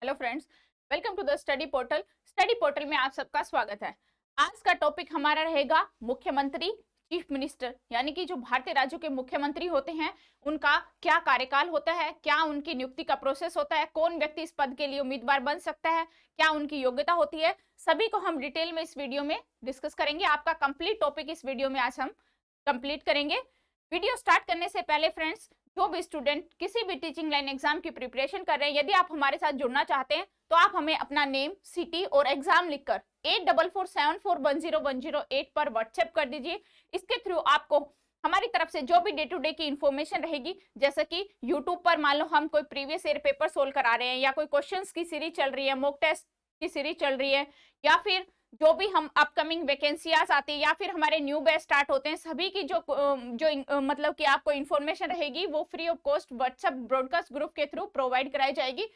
Hello friends, welcome to the study portal. Study portal में आप सबका स्वागत है। आज का टॉपिक हमारा रहेगा मुख्यमंत्री, चीफ मिनिस्टर, यानी कि जो भारतीय राज्यों के मुख्यमंत्री होते हैं उनका क्या कार्यकाल होता है, क्या उनकी नियुक्ति का प्रोसेस होता है, कौन व्यक्ति इस पद के लिए उम्मीदवार बन सकता है, क्या उनकी योग्यता होती है, सभी को हम डिटेल में इस वीडियो में डिस्कस करेंगे। आपका कंप्लीट टॉपिक इस वीडियो में आज हम कंप्लीट करेंगे। वीडियो स्टार्ट करने से पहले फ्रेंड्स, जो भी स्टूडेंट किसी भी टीचिंग लाइन एग्जाम की प्रिपरेशन कर रहे हैं, यदि आप हमारे साथ जुड़ना चाहते हैं तो आप हमें अपना नेम, सिटी और एग्जाम लिखकर 8447410108 पर व्हाट्सएप कर दीजिए। इसके थ्रू आपको हमारी तरफ से जो भी डे टू डे की इंफॉर्मेशन रहेगी, जैसे कि यूट्यूब पर मान लो हम कोई प्रीवियस ईयर पेपर सोल्व करा रहे हैं, या कोई क्वेश्चंस की सीरीज चल रही है, मॉक टेस्ट की सीरीज चल रही है, या फिर जो भी हम अपकमिंग वैकेंसीज आती है, या फिर हमारे न्यू बैच स्टार्ट होते हैं, सभी की जो मतलब कि आपको इन्फॉर्मेशन रहेगी वो free of cost WhatsApp broadcast group के थ्रू प्रोवाइड कराई जाएगी।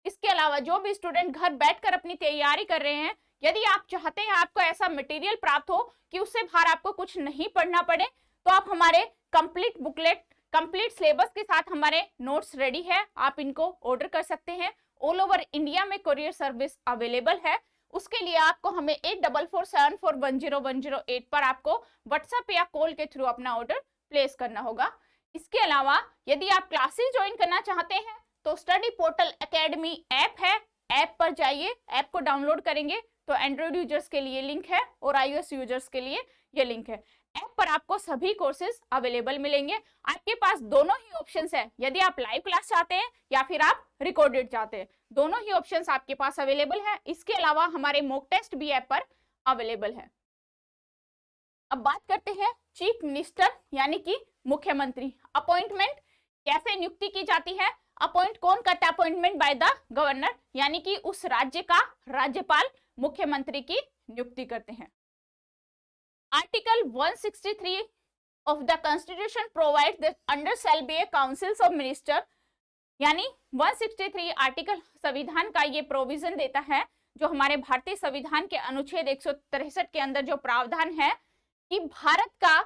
इसके अलावा जो भी स्टूडेंट घर बैठकर अपनी तैयारी कर रहे हैं, यदि आप चाहते हैं आपको ऐसा मटेरियल प्राप्त हो कि उससे बाहर आपको कुछ नहीं पढ़ना पड़े, तो आप हमारे कंप्लीट बुकलेट, कंप्लीट सिलेबस के साथ हमारे नोट्स रेडी है, आप इनको ऑर्डर कर सकते हैं। ऑल ओवर इंडिया में कोरियर सर्विस अवेलेबल है। उसके लिए आपको हमें 8447410108 पर आपको व्हाट्सएप या कॉल के थ्रू अपना ऑर्डर प्लेस करना होगा। इसके अलावा यदि आप क्लासेस ज्वाइन करना चाहते हैं तो स्टडी पोर्टल एकेडमी ऐप है, ऐप पर जाइए, ऐप को डाउनलोड करेंगे तो एंड्रॉइड यूजर्स के लिए लिंक है और iOS यूजर्स के लिए ये लिंक है। ऐप पर आपको सभी कोर्सेज अवेलेबल मिलेंगे। आपके पास दोनों ही ऑप्शंस है, यदि आप लाइव क्लास चाहते हैं या फिर आप रिकॉर्डेड चाहते हैं, दोनों ही ऑप्शंस आपके पास अवेलेबल है। इसके अलावा हमारे मॉक टेस्ट भी ऐप पर अवेलेबल है। अब बात करते हैं चीफ मिनिस्टर यानी कि मुख्यमंत्री। अपॉइंटमेंट कैसे नियुक्ति की जाती है? अपॉइंट कौन करता है? अपॉइंटमेंट बाय द गवर्नर, यानी कि उस राज्य का राज्यपाल मुख्यमंत्री की नियुक्ति करते हैं। Article 163 of the Constitution provides that under shall be a councils of minister, यानी 163 आर्टिकल संविधान का ये प्रोविजन देता है, जो हमारे भारतीय संविधान के अनुच्छेद 163 के अंदर जो प्रावधान है कि भारत का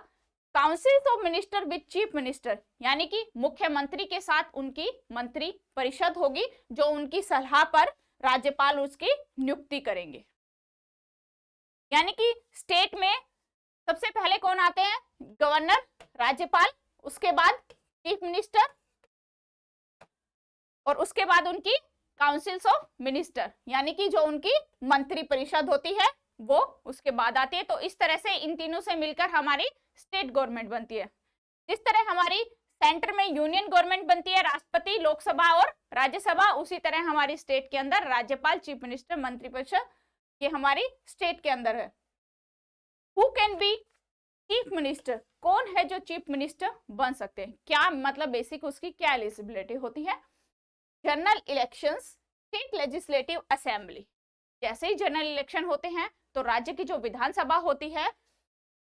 councils of minister with chief minister, यानी कि मुख्यमंत्री के साथ उनकी मंत्री परिषद होगी, जो उनकी सलाह पर राज्यपाल उसकी नियुक्ति करेंगे। यानी कि स्टेट में सबसे पहले कौन आते हैं? गवर्नर, राज्यपाल, उसके बाद चीफ मिनिस्टर और उसके बाद उनकी काउंसिल्स ऑफ मिनिस्टर, यानी कि जो उनकी मंत्री परिषद होती है वो उसके बाद आती है। तो इस तरह से इन तीनों से मिलकर हमारी स्टेट गवर्नमेंट बनती है। जिस तरह हमारी सेंटर में यूनियन गवर्नमेंट बनती है, राष्ट्रपति, लोकसभा और राज्यसभा, उसी तरह हमारी स्टेट के अंदर राज्यपाल, चीफ मिनिस्टर, मंत्री परिषद, ये हमारी स्टेट के अंदर है। Who can be chief minister? कौन है जो चीफ मिनिस्टर बन सकते हैं? क्या मतलब बेसिक उसकी क्या एलिजिबिलिटी होती है? General elections, state legislative assembly. जैसे ही जनरल इलेक्शन होते हैं तो राज्य की जो विधानसभा होती है,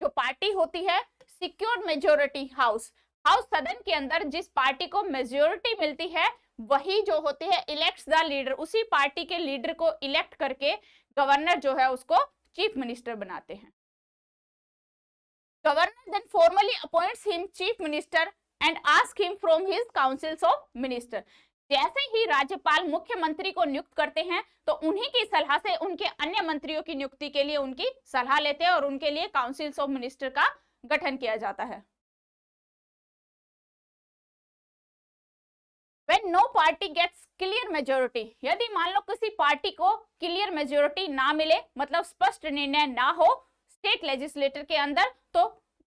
जो पार्टी होती है, सिक्योर्ड मेजोरिटी हाउस, हाउस सदन के अंदर जिस पार्टी को मेजोरिटी मिलती है वही जो होती है इलेक्ट्स द लीडर, उसी पार्टी के लीडर को इलेक्ट करके गवर्नर जो है उसको चीफ मिनिस्टर बनाते हैं। Governor then formally appoints him chief minister and asks him from his councils of minister. जैसे ही राज्यपाल मुख्यमंत्री को नियुक्त करते हैं तो उन्हीं की सलाह से उनके अन्य मंत्रियों की नियुक्ति के लिए उनकी सलाह लेते हैं और उनके लिए काउंसिल्स ऑफ मिनिस्टर का गठन किया जाता है। When no party gets clear majority, यदि मान लो किसी पार्टी को क्लियर मेजोरिटी ना मिले, मतलब स्पष्ट निर्णय ना हो स्टेट लेजिस्लेटर के अंदर, तो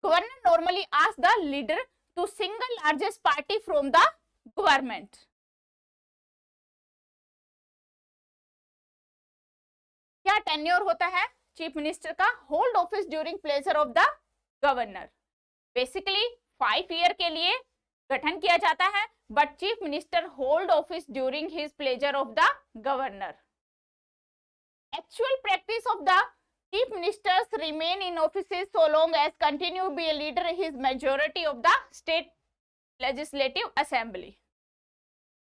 governor normally ask the leader to single largest party from the government. क्या टेन्योर होता है चीफ मिनिस्टर का? Hold office during pleasure of the governor. Basically 5 year के लिए गठन किया जाता है, but chief minister hold office during his pleasure of the governor. Actual practice of the Chief ministers remain in offices so long as continue to be a leader his majority of the state legislative assembly,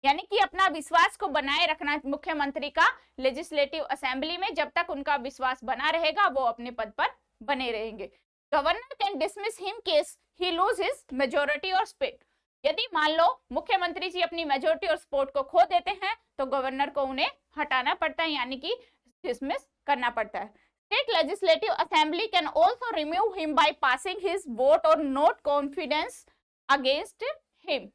यानी कि अपना विश्वास को बनाए रखना मुख्यमंत्री का legislative assembly में, जब तक उनका विश्वास बना रहेगा वो अपने पद पर बने रहेंगे। Governor can dismiss him case he lose his majority और सपोर्ट, यदि मान लो मुख्यमंत्री जी अपनी मेजोरिटी और सपोर्ट को खो देते हैं तो गवर्नर को उन्हें हटाना पड़ता है, यानी कि डिसमिस करना पड़ता है। State legislative assembly can also remove him by passing his vote और नोट कॉन्फिडेंस अगेंस्ट हिम।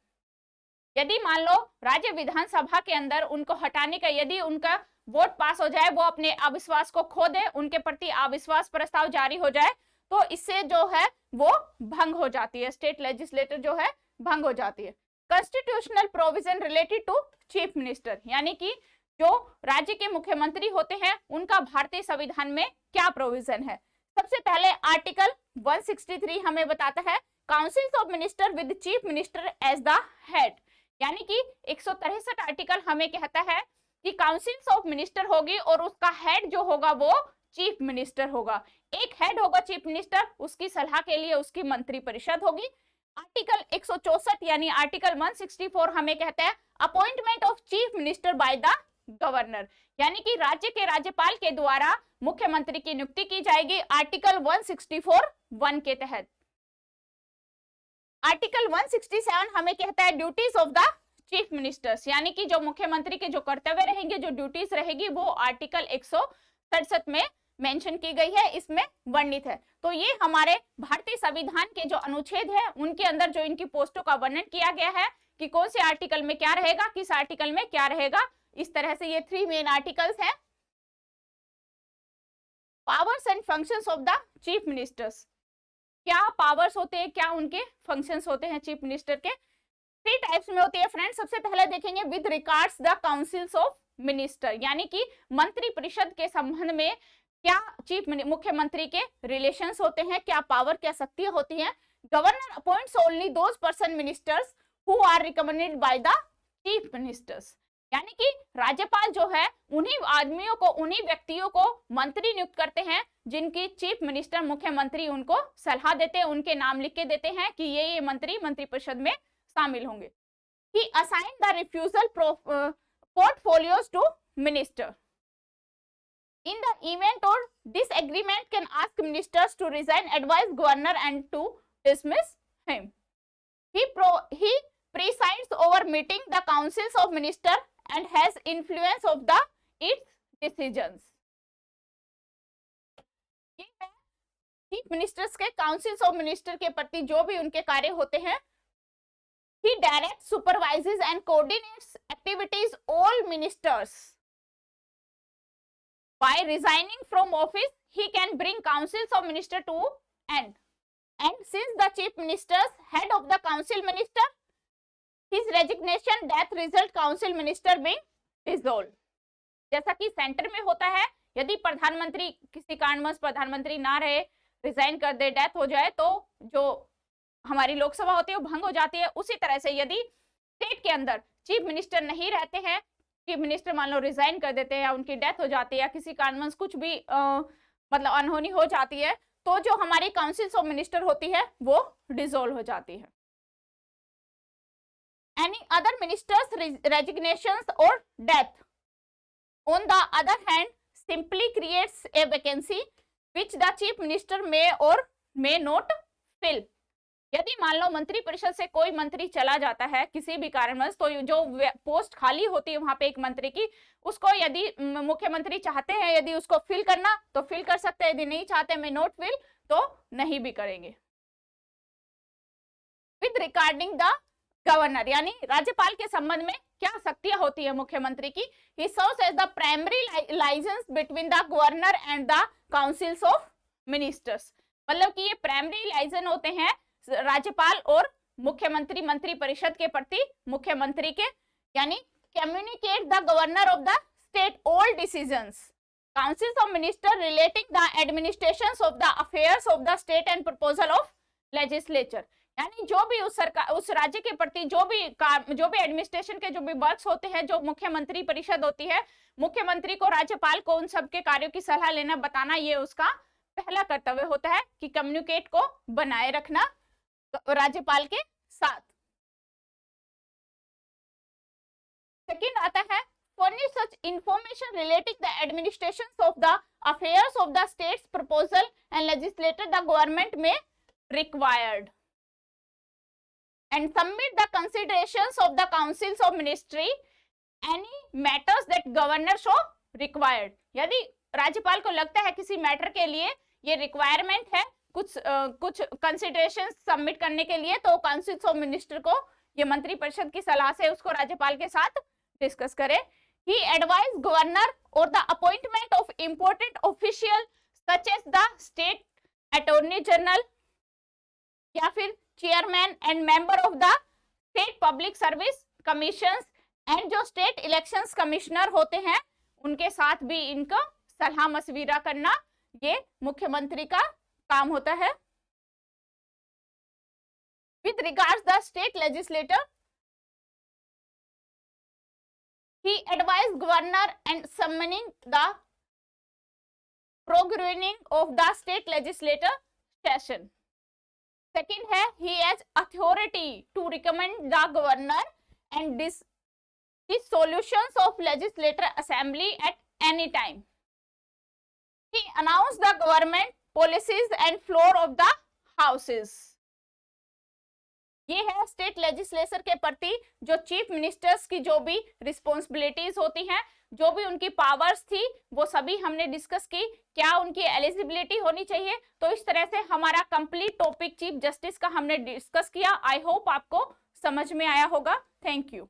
यदि मान लो राज्य विधानसभा के अंदर उनको हटाने का, यदि उनका वोट पास हो जाए, वो अपने अविश्वास को खो दे, उनके प्रति अविश्वास प्रस्ताव जारी हो जाए, तो इससे जो है वो भंग हो जाती है, स्टेट लेजिस्लेटर जो है भंग हो जाती है। Constitutional provision related to chief minister, यानी कि जो राज्य के मुख्यमंत्री होते हैं उनका भारतीय संविधान में क्या प्रोविजन है। सबसे पहले आर्टिकल 163 हमें बताता है council of minister with chief minister as the head, यानी कि 163 आर्टिकल हमें कहता है कि काउंसिल ऑफ मिनिस्टर होगी और उसका हेड जो होगा वो चीफ मिनिस्टर होगा। एक हेड होगा चीफ मिनिस्टर, उसकी सलाह के लिए उसकी मंत्री परिषद होगी। आर्टिकल 164 यानी आर्टिकल 164 हमें कहता है appointment of chief minister by the governor, यानी कि राज्य के राज्यपाल के द्वारा मुख्यमंत्री की नियुक्ति की जाएगी आर्टिकल 164(1) के तहत। आर्टिकल 167 हमें कहता है duties of the chief ministers, यानी कि जो मुख्यमंत्री के जो कर्तव्य रहेंगे, जो ड्यूटीज रहेगी, वो आर्टिकल 167 में मेंशन की गई है, इसमें वर्णित है। तो ये हमारे भारतीय संविधान के जो अनुच्छेद है उनके अंदर जो इनकी पोस्टों का वर्णन किया गया है कि कौन से आर्टिकल में क्या रहेगा, किस आर्टिकल में क्या रहेगा। इस तरह से ये 3 मेन आर्टिकल्स हैं। Powers and functions of the chief ministers, क्या पावर्स होते हैं, क्या उनके फंक्शंस होते हैं चीफ मिनिस्टर के। 3 टाइप्स में होती है फ्रेंड्स। सबसे पहले देखेंगे with regards the councils of minister, यानी कि मंत्री परिषद के संबंध में क्या चीफ मुख्यमंत्री के रिलेशंस होते हैं, क्या पावर, क्या शक्तियां होती हैं। Governor appoints only those person ministers who are recommended by the chief ministers, यानी कि राज्यपाल जो है उन्हीं आदमियों को, उन्हीं व्यक्तियों को मंत्री नियुक्त करते हैं जिनकी चीफ मिनिस्टर मुख्यमंत्री उनको सलाह देते हैं, उनके नाम लिख के देते हैं कि ये मंत्री मंत्रिपरिषद में शामिल होंगे। He assigned the refusal portfolios to minister. In the event or disagreement, can ask ministers to resign, advise governor and to dismiss him. He presides over meeting the councils of minister and has influence of the its decisions. ये है chief ministers के, councils of minister के प्रति जो भी उनके कार्य होते हैं। He directs, supervises and coordinates activities all ministers. By resigning from office, he can bring councils of minister to end. And since the chief minister's head of the council minister, his resignation, death result council minister being dissolved. जैसा कि centre में होता है, यदि प्रधानमंत्री किसी कारणवश प्रधानमंत्री ना रहे, रिजाइन कर दे, डेथ हो जाए, तो जो हमारी लोकसभा होती है वो भंग हो जाती है। उसी तरह से यदि स्टेट के अंदर चीफ मिनिस्टर नहीं रहते हैं, चीफ मिनिस्टर मान लो रिजाइन कर देते हैं या उनकी डेथ हो जाती है या किसी कारणवश कुछ भी मतलब अनहोनी हो जाती है, तो जो हमारी काउंसिल्स ऑफ मिनिस्टर होती है वो डिसॉल्व हो जाती है। Any other ministers resignations or death on the other hand simply creates a vacancy which the chief minister may or may not fill. यदि मान लो मंत्री परिषद से कोई मंत्री चला जाता है किसी भी कारणवश, तो जो पोस्ट खाली होती है वहां पे एक मंत्री की, उसको यदि मुख्यमंत्री चाहते हैं यदि उसको फिल करना तो फिल कर सकते हैं, यदि नहीं चाहते मैं नोट फिल तो नहीं भी करेंगे। विद रिगार्डिंग द गवर्नर, यानी राज्यपाल के संबंध में क्या शक्तियां होती है मुख्यमंत्री की। He serves as the primary licence between the governor and the councils of ministers, मतलब कि ये प्राइमरी लाइसेंस होते हैं राज्यपाल और मुख्यमंत्री मंत्री परिषद के प्रति मुख्यमंत्री के, यानी communicate the governor of the state all decisions, councils of minister relating the administrations of the affairs of the state and proposal of legislature, यानी जो भी उस सरकार उस राज्य के प्रति जो भी एडमिनिस्ट्रेशन के जो भी वर्क्स होते हैं, जो मुख्यमंत्री परिषद होती है, मुख्यमंत्री को राज्यपाल को उन सब के कार्यों की सलाह लेना बताना, ये उसका पहला कर्तव्य होता है कि कम्युनिकेट को बनाए रखना राज्यपाल के साथ। सेकंड आता है furnish such information relating the administrations of the affairs of the states proposal and legislature the government may required and submit the considerations of the councils of ministry any matters that governor show required, यदि राज्यपाल को लगता है किसी matter के लिए ये requirement है कुछ कंसिडरेशन सबमिट करने के लिए, तो काउंसिल ऑफ मिनिस्टर को, ये मंत्रिपरिषद की सलाह से उसको राज्यपाल के साथ डिस्कस करे। He advised governor or the appointment of important official such as the state attorney general या फिर chairman and member of the state public service commissions and जो स्टेट इलेक्शंस कमिश्नर होते हैं उनके साथ भी इनको सलाह मशविरा करना ये मुख्यमंत्री का काम होता है। With regards the state legislator, he advised governor and summoning the proroguing of the state legislature session. Second है, he has authority to recommend the governor and his solutions of legislature assembly at any time. He announced the government policies and floor of the houses. ये है state legislature के प्रति जो chief ministers की जो भी responsibilities होती हैं, जो भी उनकी पावर्स थी, वो सभी हमने डिस्कस की। क्या उनकी एलिजिबिलिटी होनी चाहिए, तो इस तरह से हमारा कंप्लीट टॉपिक चीफ जस्टिस का हमने डिस्कस किया। आई होप आपको समझ में आया होगा। Thank you.